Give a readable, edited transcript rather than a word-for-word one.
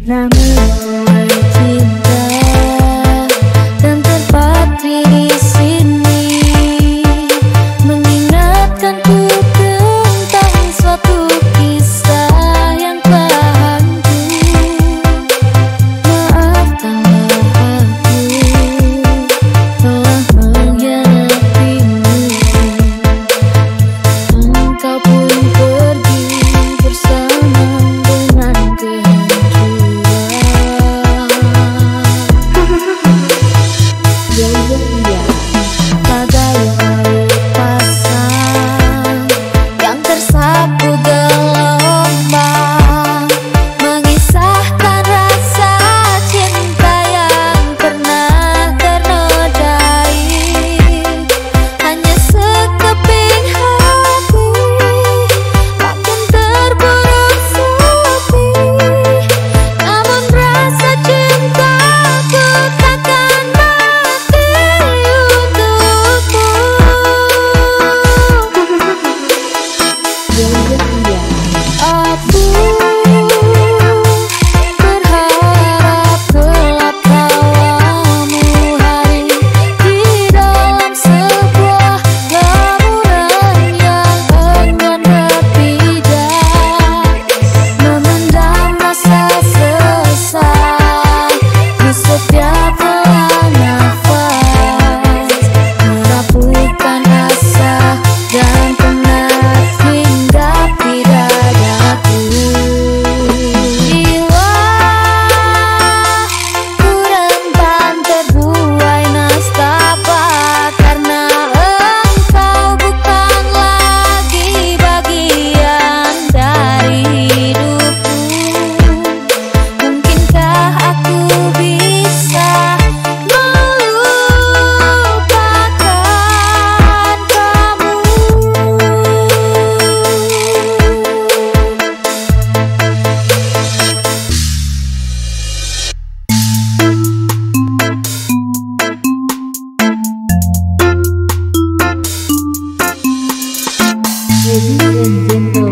Namun cinta dan terpatri di sini mengingatkanku tentang suatu kisah yang telah hancur. Maafkanlah aku telah mengkhianatimu. Engkau pun pergi bersama dengan bagai air pasang yang tersapu gelombang, mengisahkan rasa cinta yang pernah ternodai. Hanya sekeping hati makin terburuk sepi, namun rasa cintaku takkan mati untukmu. Aku berharap gelap tawamu hari di dalam sebuah lamunan yang enggan berpijak, memendam rasa sesak di setiap helaan nafas, merapuhkan asa dan penat hinggap di dadaku. Jiwa ku rentan terbuai nestapa karena engkau bukan lagi bagian dari hidupku. Mungkinkah aku bisa melupakan kamu? Ladies and gentlemen,